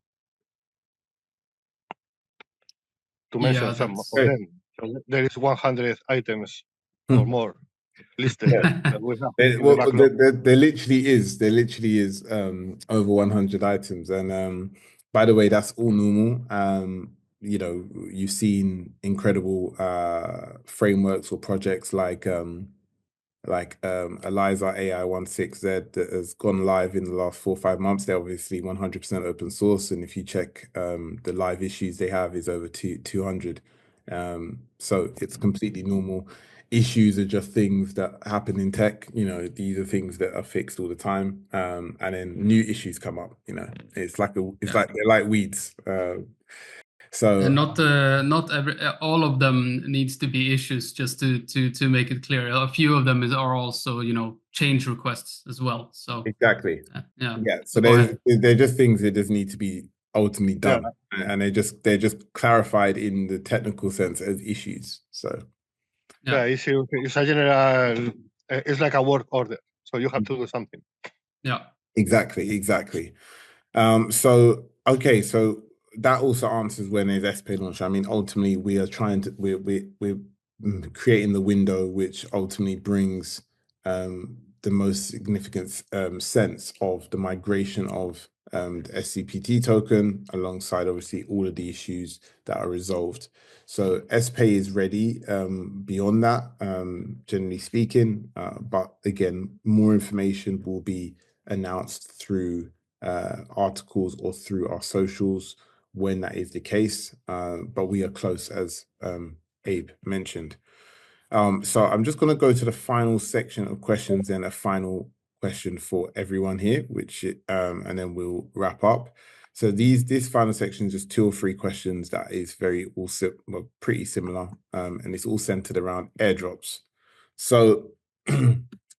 To mention some of them, so there is 100 items or more listed. That we have There literally is over 100 items, and by the way, that's all normal. You've seen incredible frameworks or projects like Eliza AI16Z that has gone live in the last 4 or 5 months. They're obviously 100% open source, and if you check the live issues they have is over 200. So it's completely normal. Issues are just things that happen in tech. These are things that are fixed all the time, and then new issues come up. It's like they're like weeds. So and not all of them needs to be issues. Just to make it clear, a few of them are also change requests as well. So exactly, yeah. So they're just things that just need to be ultimately done, and they're just clarified in the technical sense as issues. So it's a general. It's like a work order, so you have to do something. Yeah. Exactly. So okay, so that also answers when is SPay launch. I mean, ultimately, we are trying to we're creating the window which ultimately brings the most significant sense of the migration of the SCPT token alongside obviously all of the issues that are resolved. So SPay is ready beyond that, generally speaking, but again, more information will be announced through articles or through our socials when that is the case. But we are close, as Abe mentioned. So I'm just going to go to the final section of questions and a final question for everyone here, which and then we'll wrap up. So this final section is just 2 or 3 questions that is very also pretty similar, and it's all centered around airdrops. So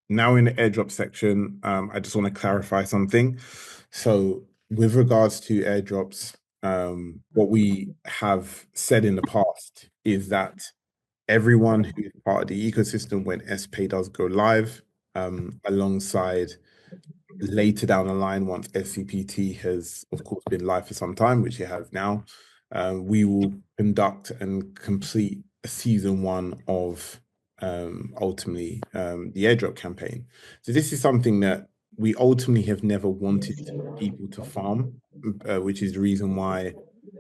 now in the airdrop section, I just want to clarify something. So with regards to airdrops, what we have said in the past is that everyone who is part of the ecosystem when SPay does go live, alongside later down the line, once SCPT has, of course, been live for some time, which it has now, we will conduct and complete a season 1 of ultimately the airdrop campaign. So this is something that we ultimately have never wanted people to farm, which is the reason why,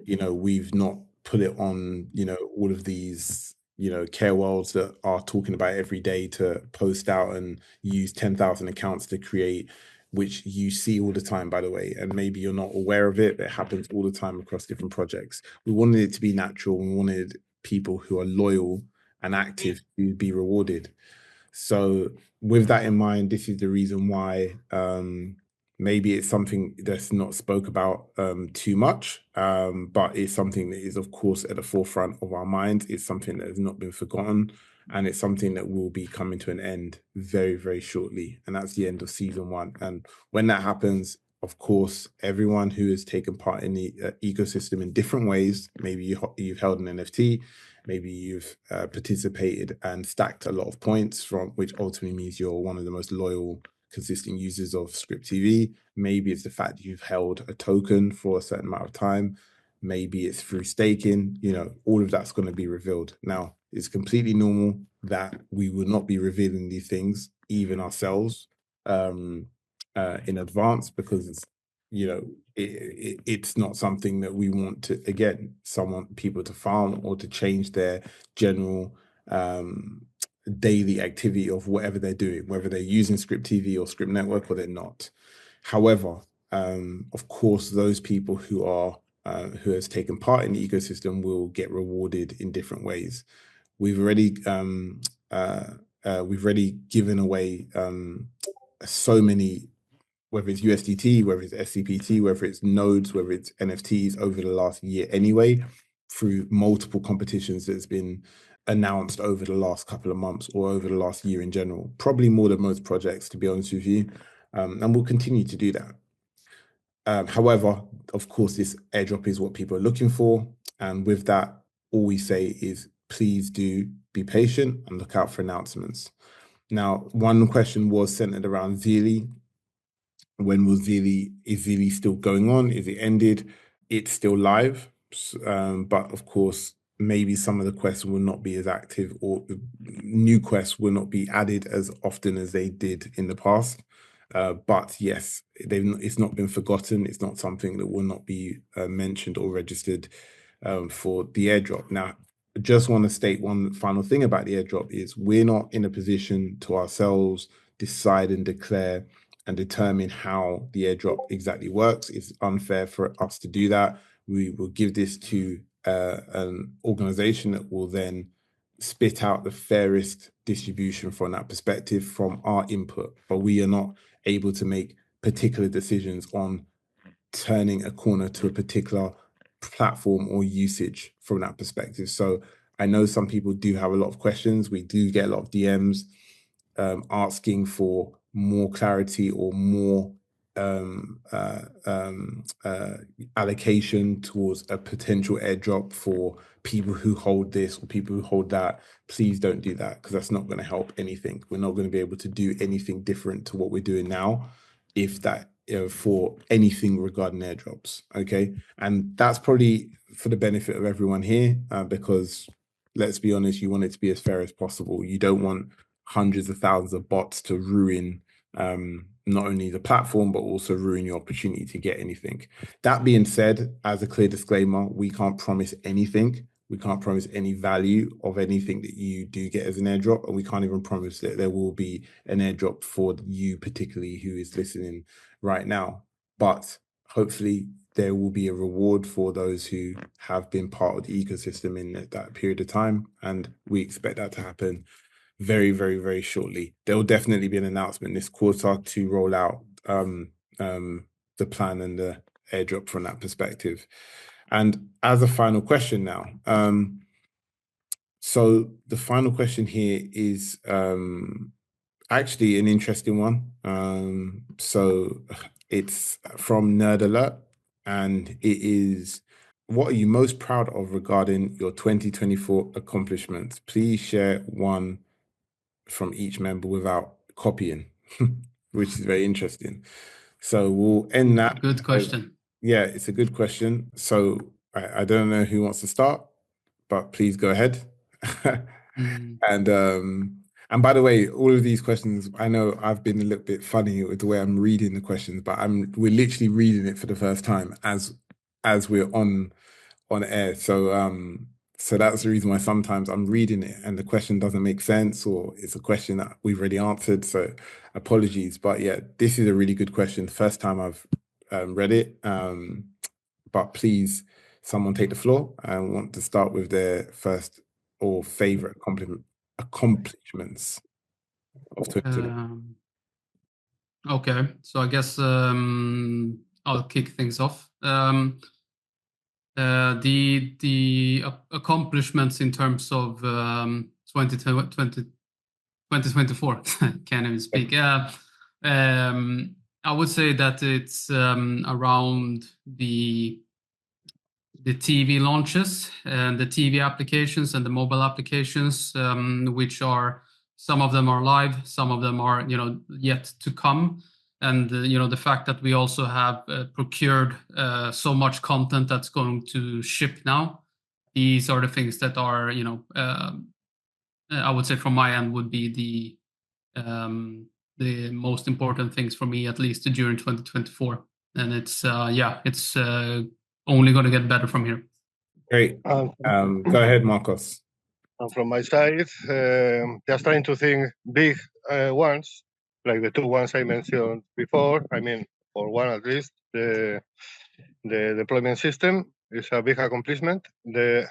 we've not put it on, all of these, care worlds that are talking about it every day to post out and use 10,000 accounts to create, which you see all the time, by the way, and maybe you're not aware of it, but it happens all the time across different projects. We wanted it to be natural. We wanted people who are loyal and active to be rewarded. So with that in mind, this is the reason why maybe it's something that's not spoke about too much, but it's something that is, of course, at the forefront of our minds. It's something that has not been forgotten, and it's something that will be coming to an end very, very shortly. And that's the end of season 1. And when that happens, of course, everyone who has taken part in the ecosystem in different ways, maybe you've held an NFT, maybe you've participated and stacked a lot of points, from which ultimately means you're one of the most loyal, consistent users of Script TV. Maybe it's the fact that you've held a token for a certain amount of time. Maybe it's through staking. All of that's going to be revealed. Now, it's completely normal that we will not be revealing these things, even ourselves, in advance, because it's not something that we want to, again, people to farm or to change their general daily activity of whatever they're doing, whether they're using Script TV or Script Network or they're not. However, of course, those people who has taken part in the ecosystem will get rewarded in different ways. We've already given away so many, whether it's USDT, whether it's SCPT, whether it's nodes, whether it's NFTs over the last year anyway, through multiple competitions that's been announced over the last couple of months or over the last year in general, probably more than most projects, to be honest with you. And we'll continue to do that. However, of course, this airdrop is what people are looking for. And with that, all we say is please do be patient and look out for announcements. Now, one question was centered around Zealy. When is Zealy still going on? Is it ended? It's still live. But of course, maybe some of the quests will not be as active, or new quests will not be added as often as they did in the past. But yes, it's not been forgotten. It's not something that will not be mentioned or registered for the airdrop. Now, I just want to state one final thing about the airdrop is we're not in a position to ourselves decide and declare and determine how the airdrop exactly works. It's unfair for us to do that. We will give this to an organization that will then spit out the fairest distribution from that perspective from our input, but we are not able to make particular decisions on turning a corner to a particular platform or usage from that perspective. So I know some people do have a lot of questions. We do get a lot of DMs asking for more clarity or more allocation towards a potential airdrop for people who hold this or people who hold that. Please don't do that, because that's not going to help anything. We're not going to be able to do anything different to what we're doing now if that for anything regarding airdrops. Okay, and that's probably for the benefit of everyone here, because let's be honest, you want it to be as fair as possible. You don't want hundreds of thousands of bots to ruin not only the platform, but also ruin your opportunity to get anything. That being said, as a clear disclaimer, we can't promise anything. We can't promise any value of anything that you do get as an airdrop, and we can't even promise that there will be an airdrop for you particularly who is listening right now. But hopefully there will be a reward for those who have been part of the ecosystem in that period of time, and we expect that to happen very, very, very shortly. There will definitely be an announcement this quarter to roll out the plan and the airdrop from that perspective. And as a final question now, so the final question here is actually an interesting one. So it's from Nerd Alert, and it is, what are you most proud of regarding your 2024 accomplishments? Please share one from each member without copying, which is very interesting. So we'll end that. Good question. Yeah, it's a good question. So I don't know who wants to start, but please go ahead. And by the way, all of these questions, I know I've been a little bit funny with the way I'm reading the questions, but we're literally reading it for the first time as we're on air. So that's the reason why sometimes I'm reading it and the question doesn't make sense, or it's a question that we've already answered. So apologies, but yeah, this is a really good question. First time I've read it. But please, someone take the floor. I want to start with their first or favorite accomplishments of 2020. Okay, so I guess I'll kick things off. The accomplishments in terms of 2024, can't even speak. I would say that it's around the TV launches and the TV applications and the mobile applications, which are, some of them are live, some of them are yet to come. And the fact that we also have procured so much content that's going to ship now. These are the things that are, I would say from my end would be the most important things for me, at least during 2024. And it's only going to get better from here. Great. Go ahead, Marcos. From my side, just trying to think big ones, like the two ones I mentioned before. I mean, or one at least, the deployment system is a big accomplishment. The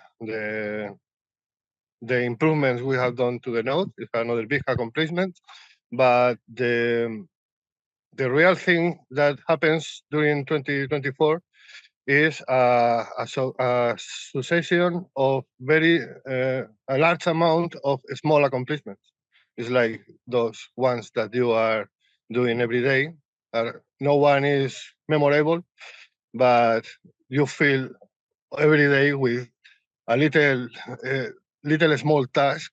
improvements we have done to the node is another big accomplishment. But the real thing that happens during 2024 is a succession of a large amount of small accomplishments. It's like those ones that you are doing every day. No one is memorable, but you feel every day with a little small task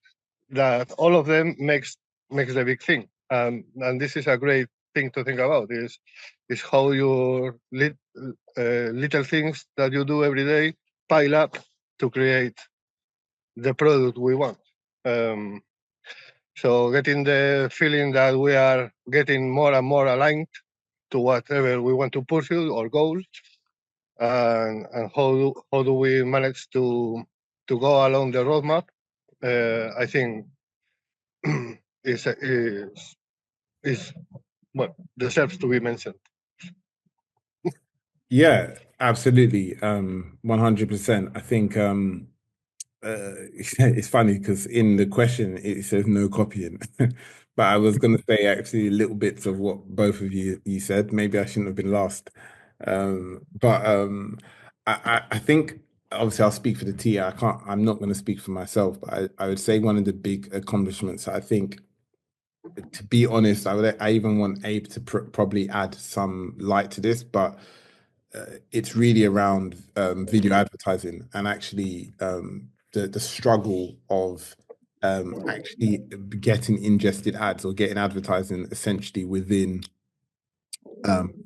that all of them makes the big thing. And this is a great thing to think about, is how your little things that you do every day pile up to create the product we want. So getting the feeling that we are getting more and more aligned to whatever we want to pursue, our goals, and how do we manage to go along the roadmap, I think is well, deserves to be mentioned. Yeah, absolutely. 100%. I think it's funny because in the question it says no copying, but I was going to say actually little bits of what both of you said. Maybe I shouldn't have been last, but I think obviously I'll speak for the T. I'm not going to speak for myself, but I would say one of the big accomplishments, I think, to be honest, I even want Abe to probably add some light to this, but it's really around video advertising and actually the struggle of actually getting ingested ads or getting advertising essentially within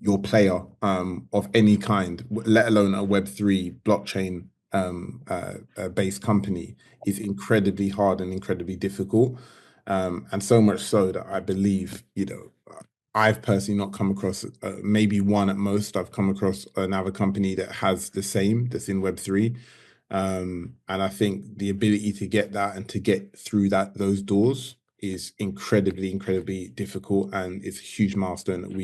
your player of any kind, let alone a Web3 blockchain based company, is incredibly hard and incredibly difficult. And so much so that I believe, I've personally not come across, maybe one at most, I've come across another company that has the same, that's in Web3. And I think the ability to get that and to get through those doors is incredibly difficult, and it's a huge milestone that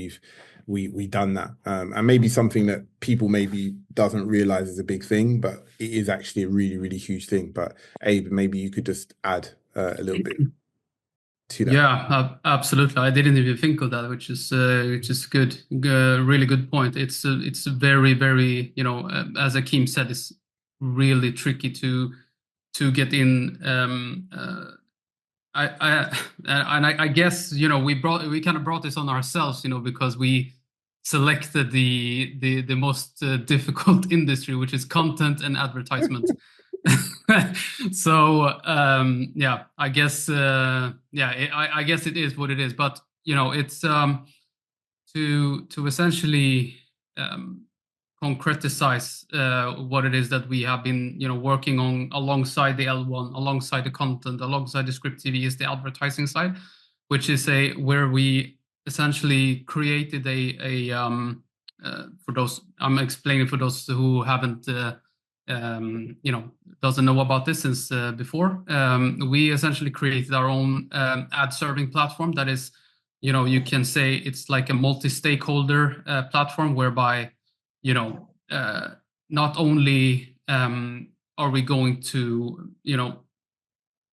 we done that. And maybe something that people maybe doesn't realize is a big thing, but it is actually a really huge thing. But Abe, maybe you could just add a little bit to that. Yeah, absolutely. I didn't even think of that, which is good. Really good point. It's very, as Akeem said, it's really tricky to get in. I guess we kind of brought this on ourselves, because we selected the most difficult industry, which is content and advertisement. So I guess I guess it is what it is, but it's to essentially concretize what it is that we have been working on alongside the L1, alongside the content, alongside the Script TV, is the advertising side, which is where we essentially created for those, I'm explaining for those who haven't doesn't know about this since before. We essentially created our own ad serving platform that is, you can say it's like a multi-stakeholder platform whereby, not only are we going to,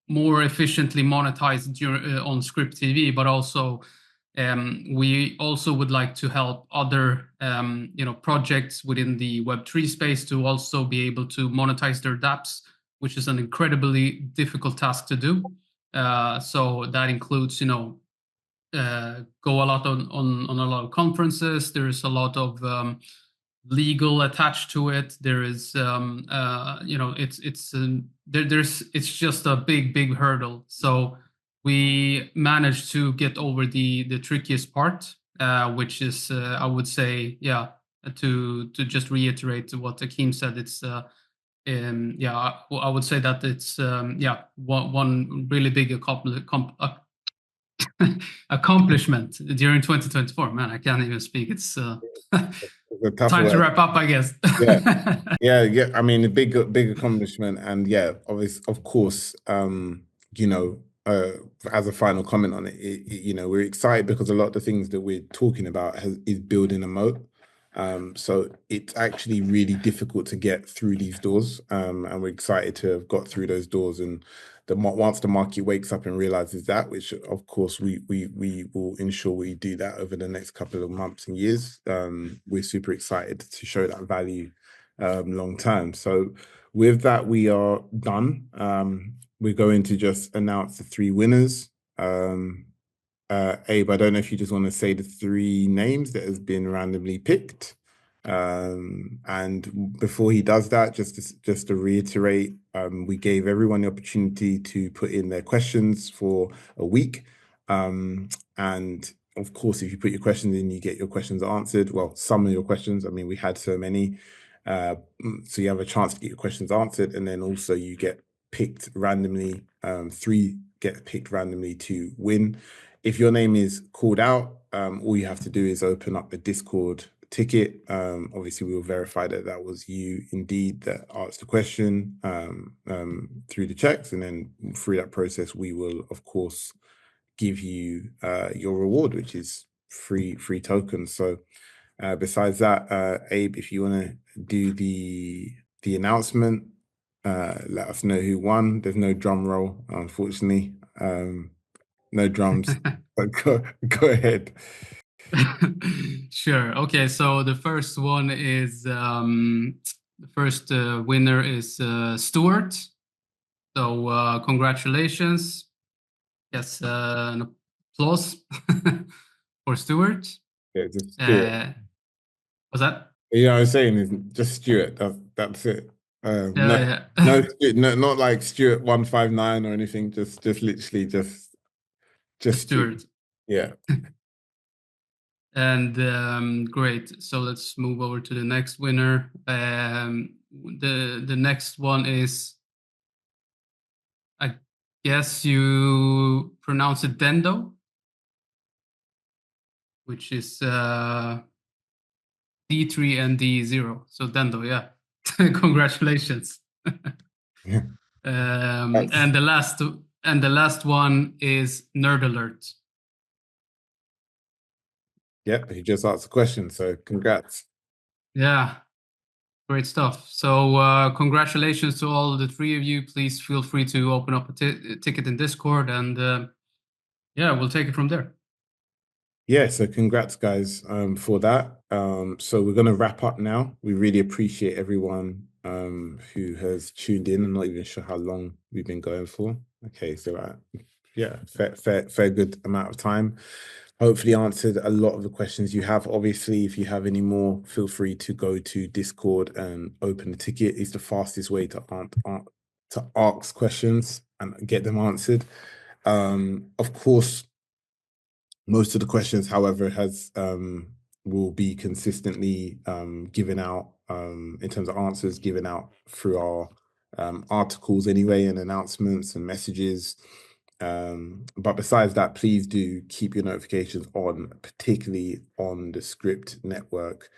more efficiently monetize on Script TV, but also we also would like to help other projects within the Web3 space to also be able to monetize their dApps, which is an incredibly difficult task to do. So that includes, go a lot on a lot of conferences. There's a lot of legal attached to it. There is, it's just a big hurdle. So we managed to get over the trickiest part, which is, I would say, to just reiterate what Akeem said, it's, I would say that it's, one really big accomplishment during 2024. Man, I can't even speak. It's time to wrap up, I guess. yeah. I mean, a big accomplishment, and obviously, of course, as a final comment on it, we're excited because a lot of the things that we're talking about is building a moat. So it's actually really difficult to get through these doors, and we're excited to have got through those doors. And once the market wakes up and realizes that, which of course we will ensure we do that over the next couple of months and years, we're super excited to show that value long term. So with that, we are done. We're going to just announce the 3 winners. Abe, I don't know if you just want to say the 3 names that has been randomly picked. And before he does that, just to reiterate, we gave everyone the opportunity to put in their questions for a week. And of course, if you put your questions in, you get your questions answered. Well, some of your questions, I mean, we had so many. So you have a chance to get your questions answered, and then also you get picked randomly. 3 get picked randomly to win. If your name is called out, all you have to do is open up the Discord ticket. Obviously, we will verify that was you indeed that asked the question through the checks, and then through that process, we will of course give you your reward, which is free tokens. So besides that, Abe, if you want to do the announcement, let us know who won. There's no drum roll, unfortunately. No drums, but go ahead. Sure. Okay. So the first one is the first winner is Stuart. So congratulations. Yes, an applause for Stuart. Yeah, just Stuart. What's that? You know what I'm saying is just Stuart. That's it. No, not like Stuart 159 or anything. Just literally just Stuart. Yeah. And great. So let's move over to the next winner. The next one is, I guess you pronounce it Dendo, which is D3 and D0. So Dendo, yeah. Congratulations. Yeah. And the last one is Nerd Alert. Yep, he just asked a question, so congrats. Yeah, great stuff. So congratulations to all the three of you. Please feel free to open up a ticket in Discord, and yeah, we'll take it from there. Yeah, so congrats guys for that. So we're gonna wrap up now. We really appreciate everyone who has tuned in. I'm not even sure how long we've been going for. Okay, so yeah, fair good amount of time. Hopefully answered a lot of the questions you have. Obviously, if you have any more, feel free to go to Discord and open the ticket. It's the fastest way to ask questions and get them answered. Of course, most of the questions, however, will be consistently given out in terms of answers given out through our articles anyway, and announcements and messages. But besides that, please do keep your notifications on, particularly on the Script Network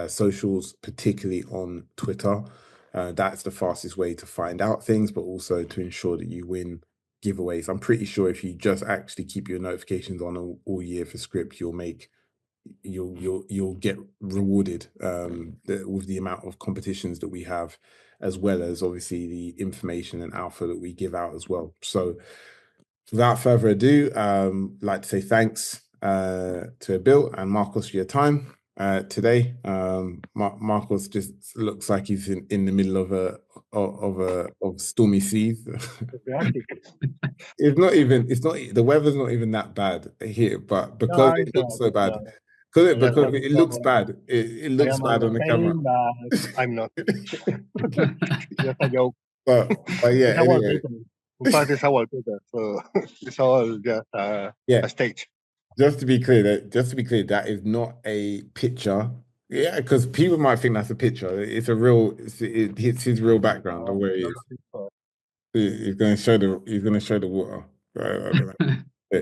socials, particularly on Twitter. That's the fastest way to find out things, but also to ensure that you win giveaways. I'm pretty sure if you just actually keep your notifications on all year for Script, you'll get rewarded with the amount of competitions that we have, as well as obviously the information and alpha that we give out as well. So without further ado, I'd like to say thanks to Bill and Marcos for your time today. Marcos just looks like he's in the middle of stormy seas. The weather's not even that bad here, but because it looks so bad, because it looks bad, it looks bad on the camera. I'm not. Just a joke. But yeah, It's a anyway. wallpaper. In fact, it's a wallpaper, so it's all just a stage. Just to be clear, that is not a picture. Yeah, because people might think that's a picture. It's his real background of where he is. He's going to show the water.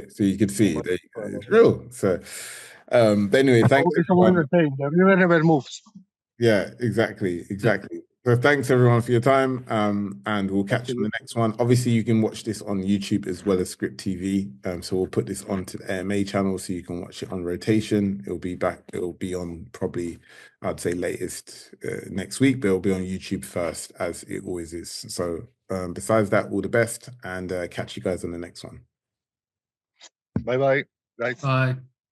So you can see it. It's real. So, but anyway, thanks everyone. The river never moves. Yeah, exactly. So thanks everyone for your time, and we'll catch you on the next one. Obviously, you can watch this on YouTube as well as Script TV. So we'll put this onto the AMA channel so you can watch it on rotation. It'll be on probably, I'd say latest next week, but it'll be on YouTube first, as it always is. So besides that, all the best, and catch you guys on the next one. Bye, guys. Bye.